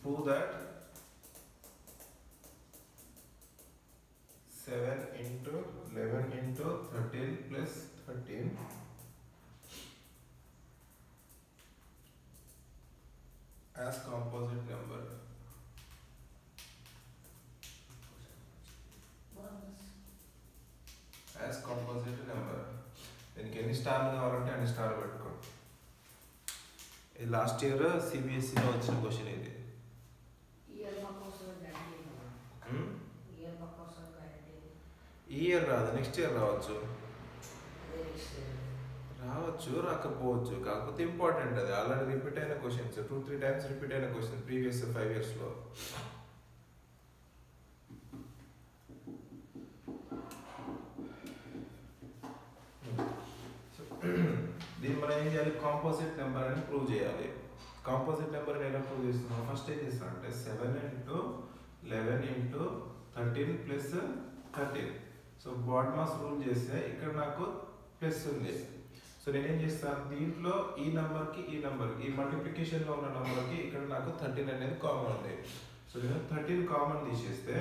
prove that 7 into 11 into 13 plus 13 as composite number. As composite number. దీనికి ఎన్ని స్టార్లు కావాలంటే అన్ని స్టార్లు పెట్టుకో. ఇది లాస్ట్ ఇయర్ సిబిఎస్ఈలో వచ్చిన క్వశ్చన్ ఇది. ఈ ఇయర్ రాదు, నెక్స్ట్ ఇయర్ రావచ్చు, రాకపోవచ్చు. కాకపోతే ఇంపార్టెంట్, అది ఆల్రెడీ రిపీట్ అయిన క్వశ్చన్స్, 2-3 times రిపీట్ అయిన క్వశ్చన్ ప్రీవియస్ 5 years లో. దీన్ని మనం ఏం చేయాలి, కాంపోజిట్ నెంబర్ అని ప్రూవ్ చేయాలి. కాంపోజిట్ నెంబర్ ఎలా ప్రూవ్ చేస్తున్నాం, ఫస్ట్ ఏం చేస్తాం అంటే 7 into 11 into 13 plus 13. So BODMAS rule చేస్తే ఇక్కడ నాకు ప్లస్ ఉంది. సో నేనేం చేస్తాను, దీంట్లో ఈ నెంబర్కి ఈ నెంబర్కి ఈ మల్టిప్లికేషన్లో ఉన్న నెంబర్కి ఇక్కడ నాకు 13 అనేది కామన్ ఉంది. సో నేను 13 కామన్ తీసేస్తే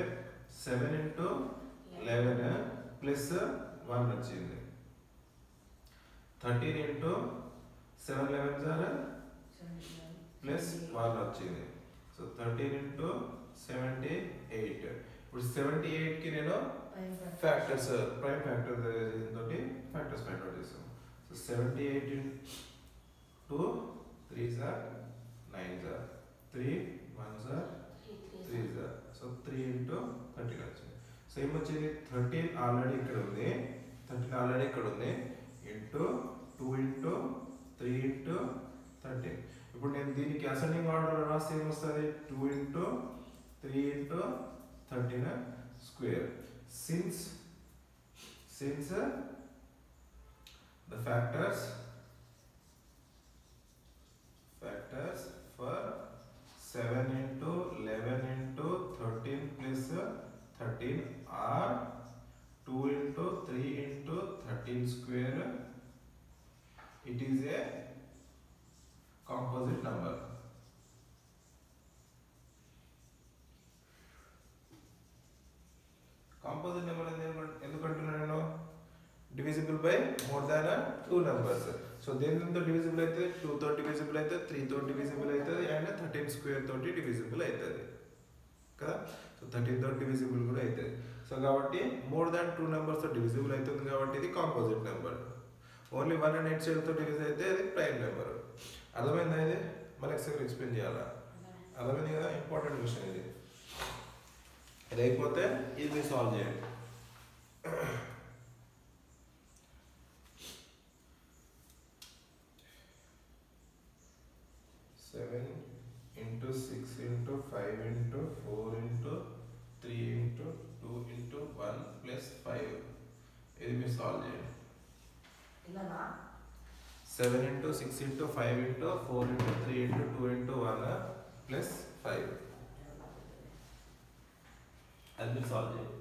7 into 11 plus 1 వచ్చింది. 13 into 7 11 ప్లస్ 1 వచ్చింది. So 13 into 78. ఇప్పుడు 78కి నేను ఫ్యాక్టర్స్ ప్రైమ్ ఫ్యాక్టర్ తోటి ఫ్యాక్టర్స్ ఫైండ్ అవుట్ చేస్తాం. So 78 into 3s are 9s are 3 1s are 3s are. So 3 into 13 వచ్చింది. సో ఏమొచ్చింది, 13 ఆల్రెడీ ఇక్కడ ఉంది, 13 ఆల్రెడీ ఇక్కడ ఉంది, ఇంటూ 2 into 3 into 13. ఇప్పుడు నేను దీనికి అసెండింగ్ ఆర్డర్ రాస్తే ఏమొస్తుంది, 2 into 3 into 13 square. Since the factors for 7 into 11 into 13 plus 13 are 2 into 3 into 13 square, it is a composite number. Composite number ఎందుకంటున్నాను, divisible by more than 2 numbers. So దేనితో divisible అయితే 2 తో divisible అయితే 3 తో divisible అవుతుంది and 13 square తోటి divisible అవుతుంది కదా. So 13 తో డివిజిబుల్ కూడా అవుతుంది. సో కాబట్టి మోర్ దాన్ 2 numbers తో డివిజిబుల్ అవుతుంది కాబట్టి ఇది కాంపోజిట్ నెంబర్. ఓన్లీ 1 and 8 తో డివిజ్ అయితే అది ప్రైమ్ నెంబర్. అర్థమైందా? ఇది మళ్ళీ ఎక్స్ట్రా ఎక్స్ప్లెయిన్ చేయాలా? అర్థమైంది కదా, ఇంపార్టెంట్ క్వశ్చన్ ఇది. ఇది అయిపోతే ఇది మీరు సాల్వ్ చేయండి. 7 into 6 into 5 into 4 into 3 into 2 into 1 plus 5. ఇది మీరు సాల్వ్ చేయండి. 7 into 6 into 5 into 4 into 3 into 2 into 1 plus 5. అది మీరు సాల్వ్ చేయండి.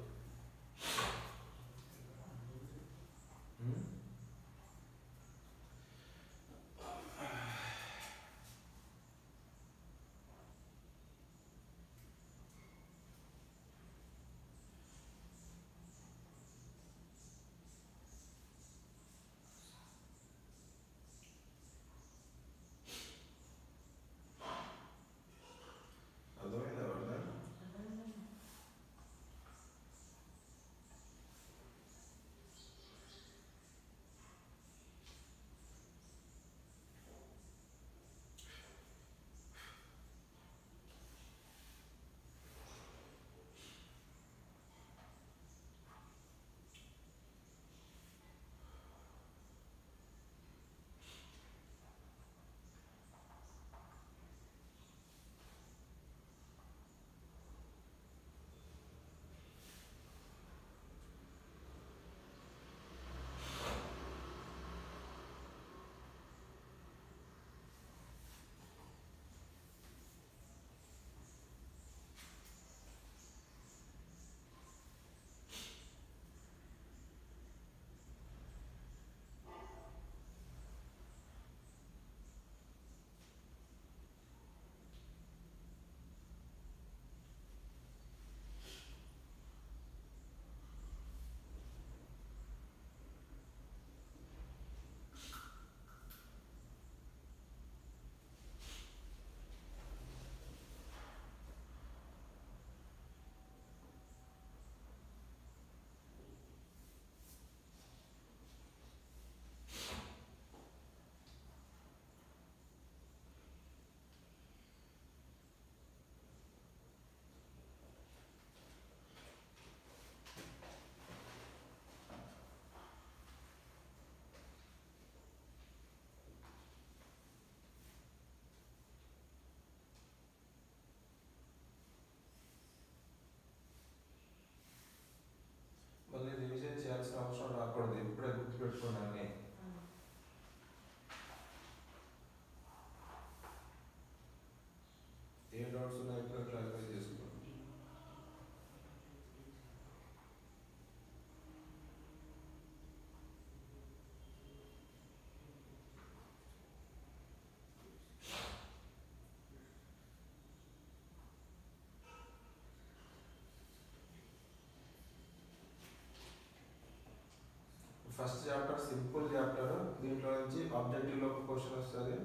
ఫస్ట్ చాప్టర్ సింపుల్ చాప్టర్, దీంట్లో నుంచి ఆబ్జెక్టివ్ లో ఒక క్వశ్చన్ వస్తుంది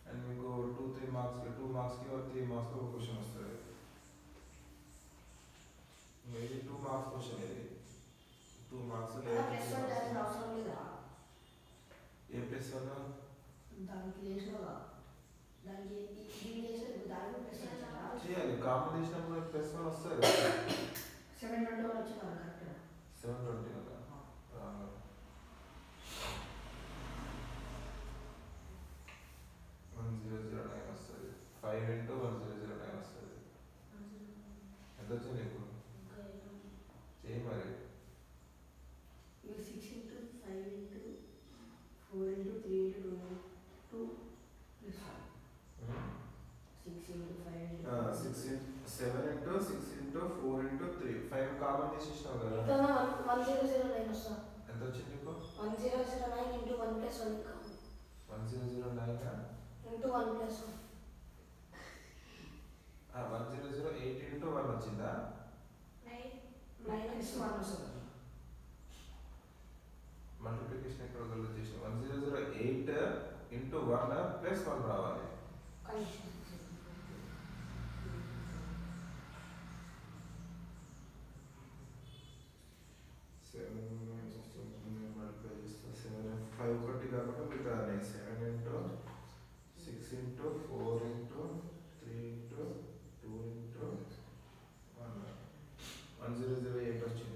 అండ్ మీకు 2-3 మార్క్స్ 2 మార్క్స్ కి 3 మార్క్స్ ఒక క్వశ్చన్ వస్తుంది. ఇది 2 మార్క్స్ క్వశ్చన్, ఇది 2 మార్క్స్ లేదు. ఏ ప్లస్ 1 దానికి లేచినగా దానికి దీనికి లేచిన దానికి ప్లస్ చేయాలి. కాంబినేషన్ కూడా ప్లస్ 1 వస్తుంది. 720 వచ్చింది కరెక్ట్. 720 1009 వస్తుంది. 5 into 1009 వస్తుంది. ఎంత వచ్చింది నీకు? చేయి మరి. 6 into 5 into 4 into 3 into 2 plus 6 into 5 into 7 into 6 into 4 into 3 5 common తీసేసినావు కదా. 1009 వస్తా. ఎంత వచ్చింది నీకు? 1009 into 1 plus 1 1009 into 1 plus 1 1008 into 1 వచ్చిందా? 9 into 1 వస్తుంది. మల్టిప్లికేషన్ ఎక్కడ గల చేసిన 1008 into 1 plus 1 రావాలి. ఫైవ్ ఒకటి కాకుండా మీకు 7 into 6 into 4 into 3 into 2 into 1 1008 వచ్చింది.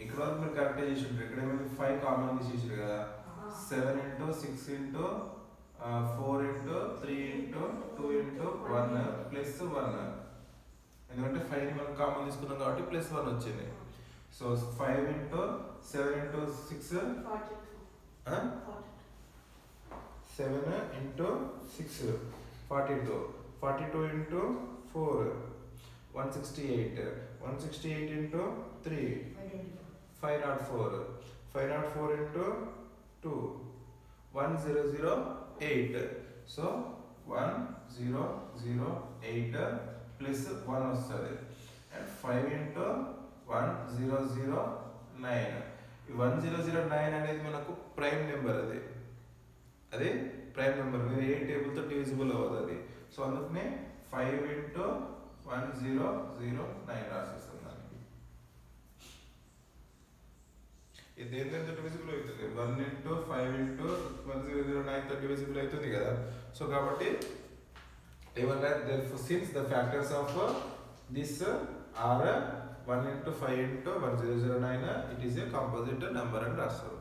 ఇక్కడ వరకు మీరు కరెక్ట్ చేసి ఉంటారు. ఇక్కడ ఏమైంది 5 కామన్ తీసేసారు కదా. 7 into 6 into 4 into 3 into 2 into 1 plus 1. ఎందుకంటే 5 ని మనం కామన్ తీసుకున్నాం కాబట్టి ప్లస్ 1 వచ్చింది. So 5 into 7 into 6 7 into 6 42 42 into 4 168 168 into 3 504 504 into 2 1008. So 1008 plus 1 వస్తుంది అండ్ 5 into 1009. ఈ 1009 అనేది మనకు ప్రైమ్ నెంబర్, అది ప్రైమ్ నెంబర్. మీరు ఏ టేబుల్తో డివిజిబుల్ అవ్వదు అది. సో అందుకనే 5 into 1009 రాసేస్తాం. ఇది దేంతో డివిజిబుల్ అవుతుంది? 1 into 5 into 1009 తో డివిజిబుల్ అవుతుంది కదా. సో కాబట్టి since the factors of this are 1 into 5 into 1009, it is a composite number అని రాస్తారు.